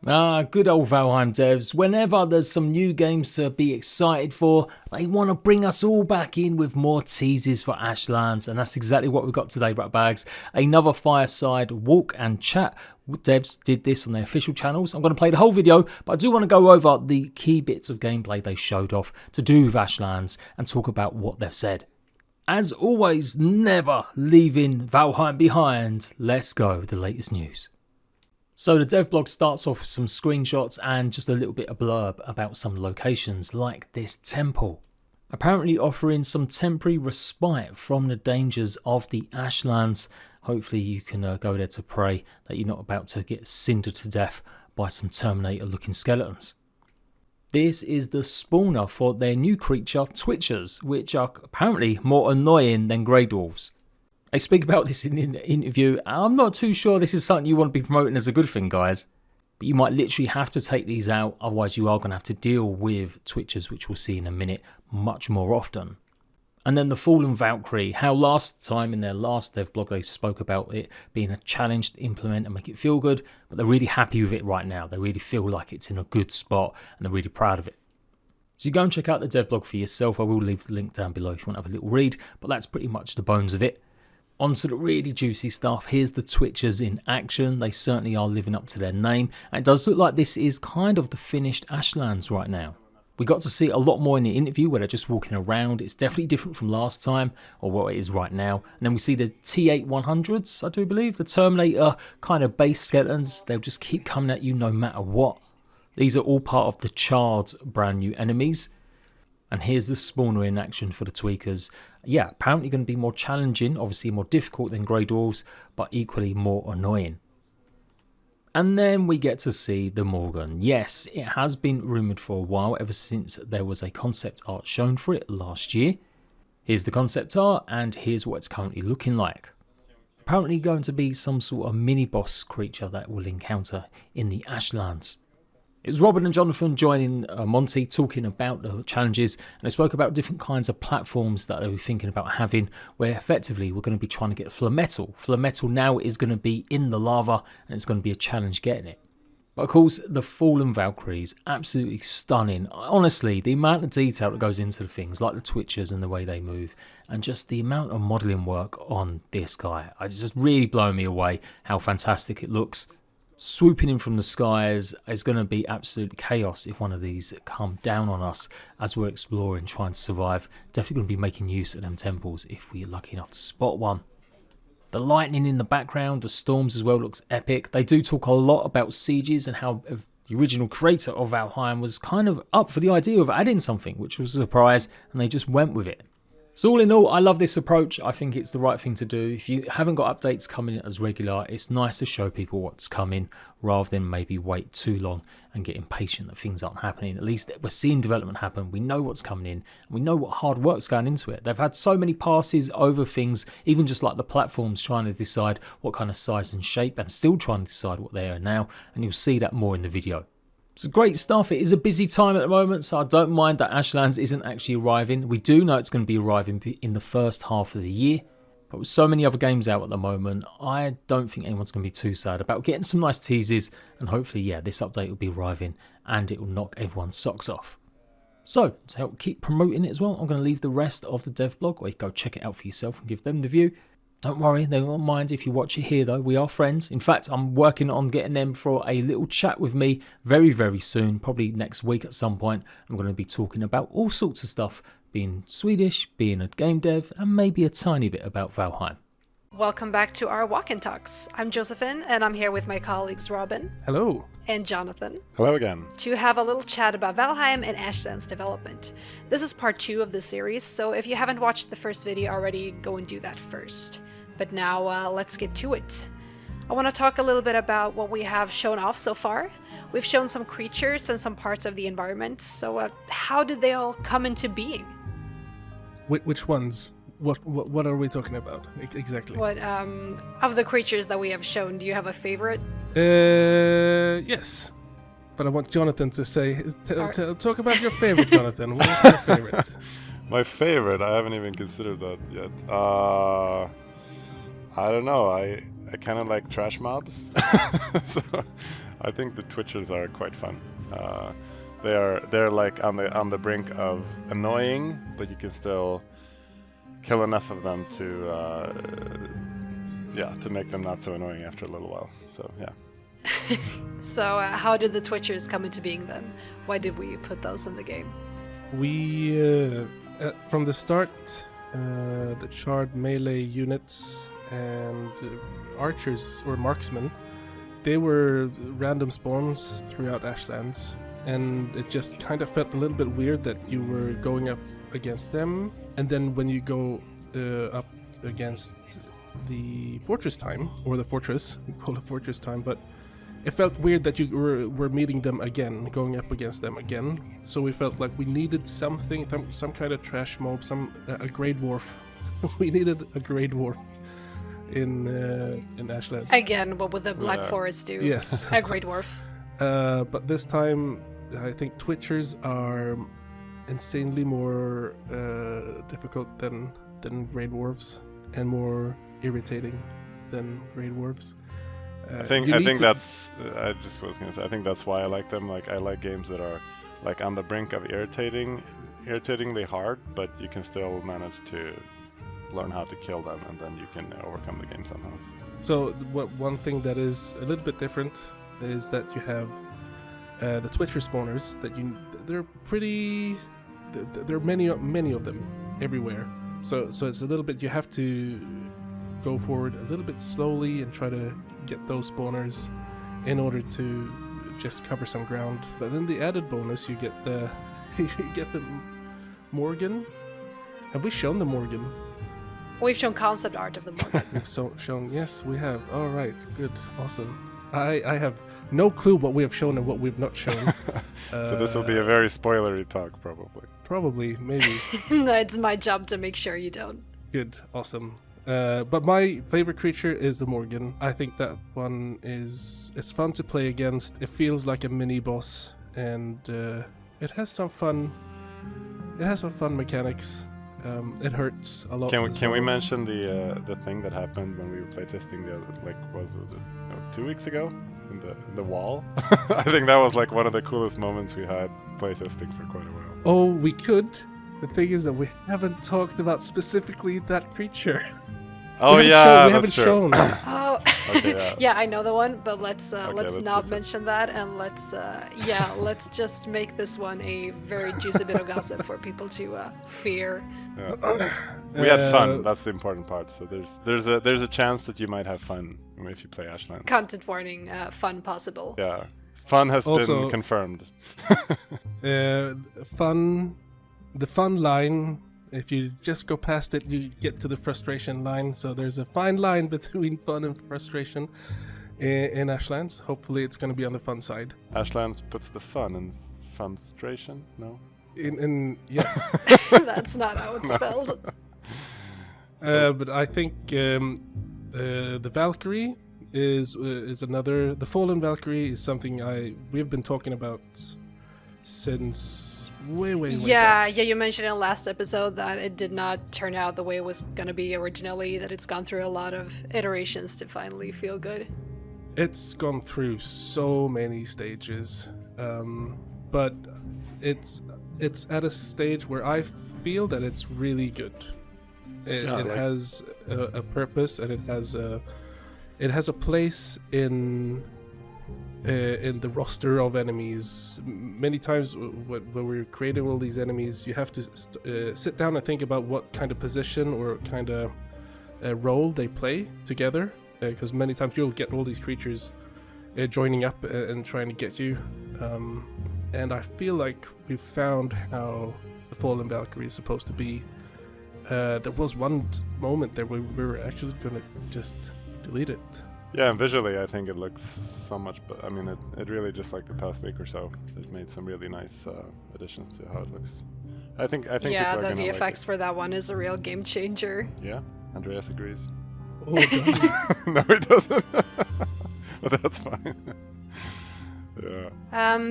Good old Valheim devs. Whenever there's some new games to be excited for, they want to bring us all back in with more teases for Ashlands, and that's exactly what we've got today, ratbags. Another fireside walk and chat. Devs did this on their official channels. I'm going to play the whole video, but I do want to go over the key bits of gameplay they showed off to do with Ashlands and talk about what they've said. As always, never leaving Valheim behind. Let's go with the latest news. So the dev blog starts off with some screenshots and just a little bit of blurb about some locations like this temple. Apparently offering some temporary respite from the dangers of the Ashlands. Hopefully you can go there to pray that you're not about to get cindered to death by some Terminator looking skeletons. This is the spawner for their new creature Twitchers, which are apparently more annoying than Grey Dwarves. They speak about this in the interview. I'm not too sure this is something you want to be promoting as a good thing, guys. But you might literally have to take these out, otherwise you are going to have to deal with Twitchers, which we'll see in a minute, much more often. And then the Fallen Valkyrie, how last time in their last dev blog they spoke about it being a challenge to implement and make it feel good, but they're really happy with it right now. They really feel like it's in a good spot and they're really proud of it. So you go and check out the dev blog for yourself. I will leave the link down below if you want to have a little read, but that's pretty much the bones of it. On to the really juicy stuff. Here's the Twitchers in action. They certainly are living up to their name. And it does look like this is kind of the finished Ashlands right now. We got to see a lot more in the interview where they're just walking around. It's definitely different from last time, or what it is right now. And then we see the T8-100s, I do believe. The Terminator kind of base skeletons. They'll just keep coming at you no matter what. These are all part of the Charred brand new enemies. And here's the spawner in action for the tweakers. Yeah, apparently going to be more challenging, obviously more difficult than Grey Dwarves, but equally more annoying. And then we get to see the Morgen. Yes, it has been rumoured for a while, ever since there was a concept art shown for it last year. Here's the concept art, and here's what it's currently looking like. Apparently going to be some sort of mini-boss creature that we'll encounter in the Ashlands. It was Robin and Jonathan joining Monty talking about the challenges, and they spoke about different kinds of platforms that they were thinking about having, where effectively we're going to be trying to get Flametal. Flametal now is going to be in the lava and it's going to be a challenge getting it. But of course the Fallen Valkyrie is absolutely stunning. Honestly, the amount of detail that goes into the things like the Twitchers and the way they move, and just the amount of modelling work on this guy, it's just really blowing me away how fantastic it looks. Swooping in from the skies is going to be absolute chaos if one of these come down on us as we're exploring, trying to survive. Definitely going to be making use of them temples if we're lucky enough to spot one. The lightning in the background, the storms as well, looks epic. They do talk a lot about sieges and how the original creator of Valheim was kind of up for the idea of adding something, which was a surprise, and they just went with it. So all in all, I love this approach. I think it's the right thing to do. If you haven't got updates coming in as regular, it's nice to show people what's coming rather than maybe wait too long and get impatient that things aren't happening. At least we're seeing development happen. We know what's coming in and we know what hard work's going into it. They've had so many passes over things, even just like the platforms, trying to decide what kind of size and shape and still trying to decide what they are now. And you'll see that more in the video. It's great stuff. It is a busy time at the moment, so I don't mind that Ashlands isn't actually arriving. We do know it's going to be arriving in the first half of the year, but with so many other games out at the moment, I don't think anyone's going to be too sad about getting some nice teases, and hopefully, yeah, this update will be arriving and it will knock everyone's socks off. So, to help keep promoting it as well, I'm going to leave the rest of the dev blog, or you can go check it out for yourself and give them the view. Don't worry, they won't mind if you watch it here though, we are friends. In fact, I'm working on getting them for a little chat with me very, very soon, probably next week at some point. I'm going to be talking about all sorts of stuff, being Swedish, being a game dev, and maybe a tiny bit about Valheim. Welcome back to our Walkin Talks. I'm Josephine, and I'm here with my colleagues Robin. Hello. And Jonathan. Hello again. To have a little chat about Valheim and Ashlands development. This is part 2 of the series, so if you haven't watched the first video already, go and do that first. But now let's get to it. I want to talk a little bit about what we have shown off so far. We've shown some creatures and some parts of the environment, so how did they all come into being? Which ones? What are we talking about exactly? What of the creatures that we have shown, do you have a favorite? Yes. But I want Jonathan to say, talk about your favorite, Jonathan. What is your favorite? My favorite? I haven't even considered that yet. I don't know. I kind of like trash mobs. So I think the Twitchers are quite fun. They're like on the brink of annoying, but you can still kill enough of them to make them not so annoying after a little while. So yeah. So how did the Twitchers come into being then? Why did we put those in the game? We from the start, the charred melee units and archers or marksmen, they were random spawns throughout Ashlands, and it just kind of felt a little bit weird that you were going up against them, and then when you go up against the fortress time, or the fortress, we call it fortress time, but it felt weird that you were meeting them again, going up against them again. So we felt like we needed something, some kind of trash mob, a Grey Dwarf. We needed a Grey Dwarf in Ashlands. Again, what would the Black Forest do? Yes. A Grey Dwarf. But this time, I think Twitchers are insanely more difficult than Grey Dwarfs, and more irritating than Grey Dwarfs. I think that's. I just was gonna say. I think that's why I like them. Like I like games that are like on the brink of irritatingly hard, but you can still manage to learn how to kill them, and then you can overcome the game somehow. So one thing that is a little bit different is that you have the Twitcher spawners. They're pretty. There are many of them everywhere. So it's a little bit. You have to go forward a little bit slowly and try to get those spawners in order to just cover some ground. But then the added bonus, you get the Morgen. Have we shown the Morgen? We've shown concept art of the Morgen. We've shown. Yes, we have. All right, good, awesome. I have no clue what we have shown and what we've not shown. So this will be a very spoilery talk, probably. Probably, maybe. No, it's my job to make sure you don't. Good, awesome. But my favorite creature is the Morgen. I think that one it's fun to play against. It feels like a mini boss, and it has some fun. It has some fun mechanics. It hurts a lot. Can we mention the thing that happened when we were playtesting was it 2 weeks ago in the wall? I think that was like one of the coolest moments we had playtesting for quite a while. Oh, we could. The thing is that we haven't talked about specifically that creature. Oh we haven't shown. Oh, Okay, yeah, I know the one, but let's let's not keep it. mention that, and let's just make this one a very juicy bit of gossip for people to fear. Yeah. We had fun. That's the important part. So there's a chance that you might have fun if you play Ashland. Content warning, fun possible. Yeah, fun has Also- been confirmed. The fun line. If you just go past it, you get to the frustration line. So there's a fine line between fun and frustration in Ashlands. Hopefully, it's going to be on the fun side. Ashland puts the fun in funstration. No. Yes. That's not how it's spelled. But I think the Valkyrie is another. The Fallen Valkyrie is something we've been talking about since way Yeah, back. you mentioned in the last episode that it did not turn out the way it was gonna be originally, that it's gone through a lot of iterations to finally feel good. It's gone through so many stages, but it's at a stage where I feel that it's really good. It has a purpose, and it has a place in the roster of enemies. Many times when we're creating all these enemies, you have to sit down and think about what kind of position or kind of role they play together, because many times you'll get all these creatures joining up and trying to get you, and I feel like we've found how the Fallen Valkyrie is supposed to be. There was one moment there where we were actually going to just delete it. Yeah, and visually, I think it looks so much. But I mean, it really just like the past week or so, they've made some really nice additions to how it looks. I think Yeah, people are the gonna VFX like it. for that one is a real game changer. Yeah, Andreas agrees. Oh, God. No, he doesn't. But that's fine. Yeah.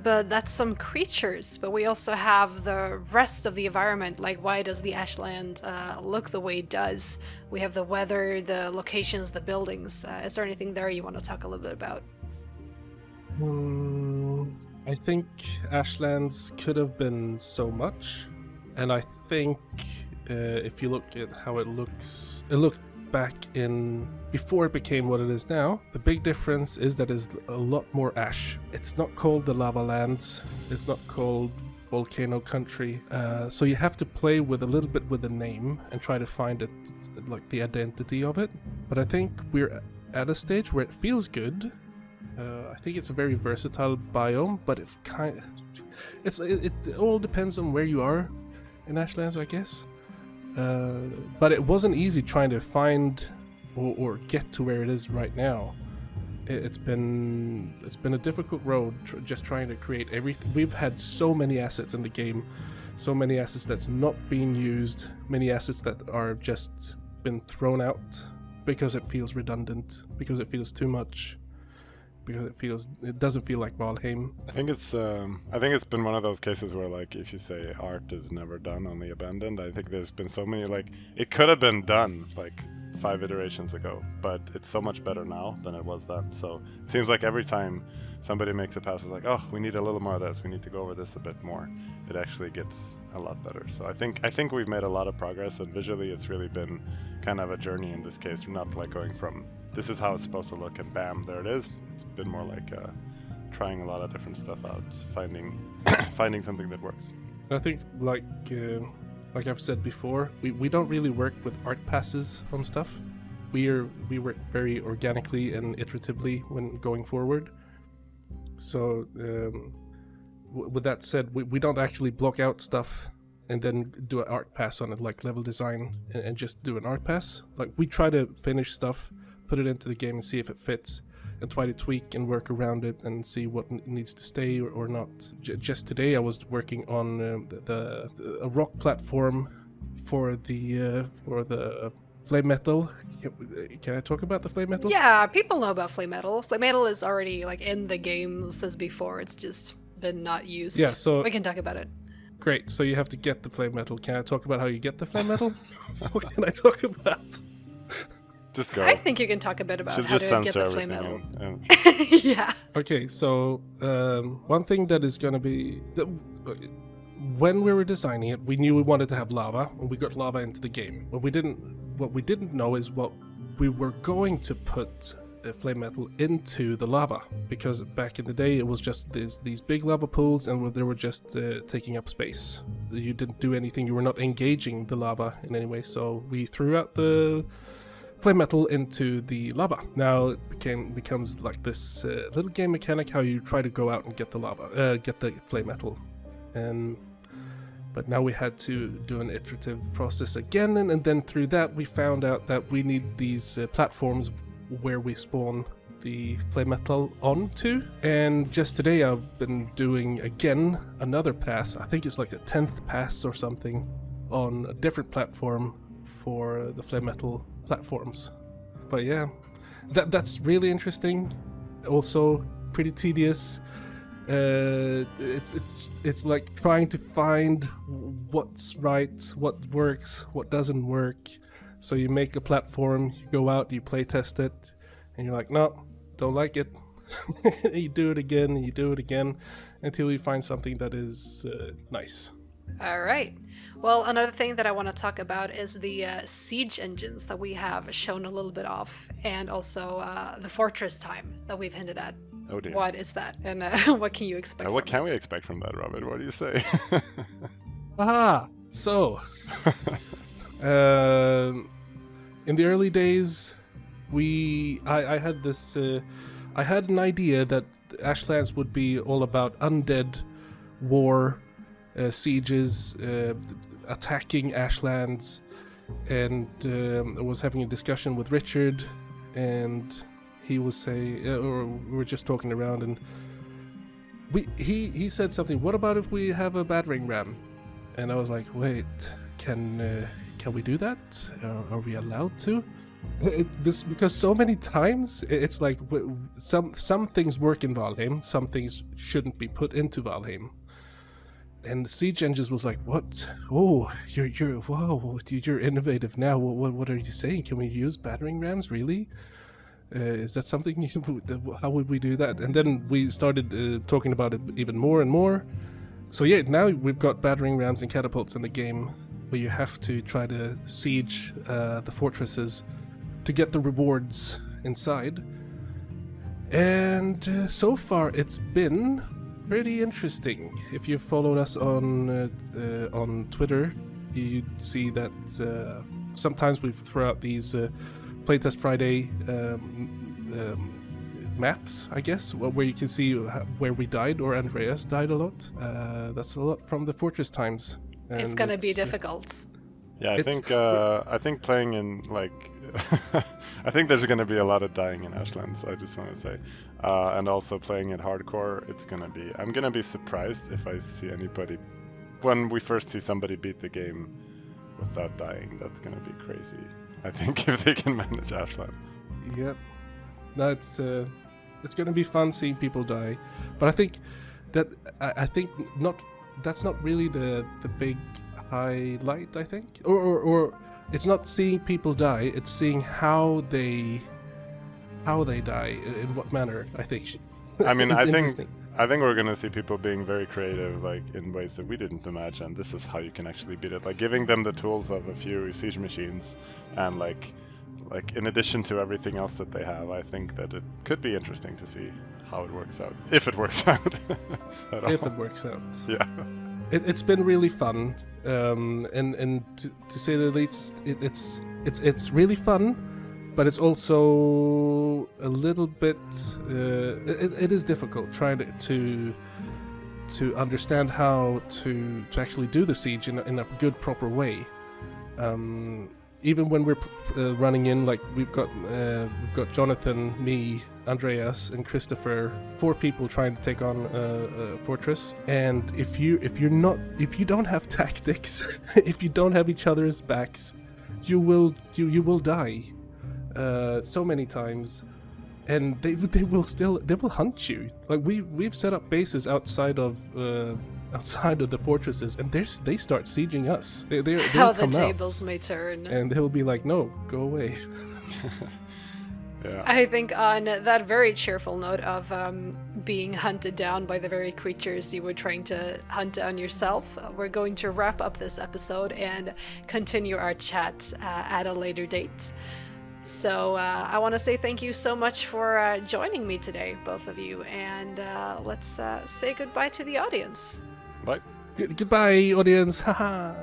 But that's some creatures, but we also have the rest of the environment. Like, why does the Ashland look the way it does? We have the weather, the locations, the buildings. Is there anything there you want to talk a little bit about? I think Ashlands could have been so much, and I think if you look at how it looked back in before it became what it is now. The big difference is that it's a lot more ash. It's not called the Lava Lands. It's not called Volcano Country. So you have to play with a little bit with the name and try to find it, like the identity of it. But I think we're at a stage where it feels good. I think it's a very versatile biome, but it all depends on where you are in Ashlands, I guess. But it wasn't easy trying to find or get to where it is right now. It's been a difficult road just trying to create everything. We've had so many assets in the game, so many assets that's not being used, many assets that are just been thrown out because it feels redundant, because it feels too much, because it doesn't feel like Valheim. I think it's been one of those cases where, like, if you say art is never done, only abandoned, I think there's been so many, like, it could have been done like 5 iterations ago, but it's so much better now than it was then. So it seems like every time somebody makes a pass, it's like, oh, we need a little more of this, we need to go over this a bit more. It actually gets a lot better. So I think we've made a lot of progress, and visually it's really been kind of a journey in this case. We're not like going from this is how it's supposed to look and bam, there it is. It's been more like trying a lot of different stuff out, finding something that works. I think like I've said before, we don't really work with art passes on stuff. We work very organically and iteratively when going forward. So with that said, we don't actually block out stuff and then do an art pass on it, like level design, and just do an art pass. Like, we try to finish stuff, put it into the game and see if it fits, and try to tweak and work around it and see what needs to stay or not. Just today I was working on a rock platform for the flame metal. Can I talk about the flame metal? Yeah, people know about flame metal. Flame metal is already like in the game since before. It's just been not used. Yeah, so we can talk about it. Great. So you have to get the flame metal. Can I talk about how you get the flame metal? What can I talk about? Just go. I think you can talk a bit about how to get the flame metal. Yeah. Okay, so one thing that is going to be... when we were designing it, we knew we wanted to have lava, and we got lava into the game. What we didn't know is what we were going to put flame metal into the lava, because back in the day it was just these big lava pools, and they were just taking up space. You didn't do anything, you were not engaging the lava in any way, so we threw out the flame metal into the lava. Now it becomes like this little game mechanic how you try to go out and get the lava, get the flame metal. But now we had to do an iterative process again, and then through that we found out that we need these platforms where we spawn the flame metal onto. And just today I've been doing again another pass. I think it's like the 10th pass or something on a different platform for the flame metal platforms. But yeah, that's really interesting. Also pretty tedious. It's like trying to find what's right, what works, what doesn't work. So you make a platform, you go out, you play test it, and you're like, no, don't like it. You do it again, and you do it again, until you find something that is nice. All right. Well, another thing that I want to talk about is the siege engines that we have shown a little bit of, and also the fortress time that we've hinted at. Oh dear. What is that, and what can you expect? What can we expect from that, Robert? What do you say? So in the early days, I had this. I had an idea that Ashlands would be all about undead, war, sieges, attacking Ashlands, and I was having a discussion with Richard, and he was saying, or we were just talking around, and he said something. What about if we have a battering ram? And I was like, wait, can we do that? Are we allowed to? This because so many times it's like some things work in Valheim, some things shouldn't be put into Valheim. And the siege engines was like, what? Oh, you're innovative now. What are you saying? Can we use battering rams? Really? Is that something? How would we do that? And then we started talking about it even more and more. So yeah, now we've got battering rams and catapults in the game, where you have to try to siege the fortresses to get the rewards inside. And so far, it's been pretty interesting. If you followed us on Twitter, you'd see that sometimes we throw out these Playtest Friday maps, I guess, where you can see where we died, or Andreas died a lot. That's a lot from the Fortress times. And it's gonna be difficult. Yeah, I think playing in like I think there's gonna be a lot of dying in Ashlands. I just want to say, and also playing it hardcore, it's gonna be. I'm gonna be surprised if I see anybody when we first see somebody beat the game without dying. That's gonna be crazy. I think if they can manage Ashlands. Yep. No, it's gonna be fun seeing people die, but I think that's not really the big highlight. I think, or it's not seeing people die. It's seeing how they die, in what manner. I think. I mean, I think we're gonna see people being very creative, like in ways that we didn't imagine. This is how you can actually beat it, like giving them the tools of a few siege machines, and like in addition to everything else that they have. I think that it could be interesting to see how it works out, if it works out. If it works out, yeah. It's been really fun, and to say the least, it's really fun, but it's also a little bit. It is difficult trying to understand how to actually do the siege in a good, proper way. Even when we're running in, like we've got Jonathan, me, Andreas, and Christopher, 4 people trying to take on a fortress. And if you don't have tactics, if you don't have each other's backs, you will die so many times, and they will hunt you. Like we've set up bases outside of the fortresses, and they start sieging us. They'll How the come tables out, may turn. and they'll be like, "No, go away." Yeah. I think on that very cheerful note of being hunted down by the very creatures you were trying to hunt down yourself, we're going to wrap up this episode and continue our chat at a later date. So I want to say thank you so much for joining me today, both of you, and let's say goodbye to the audience. Bye. Goodbye, audience. Haha.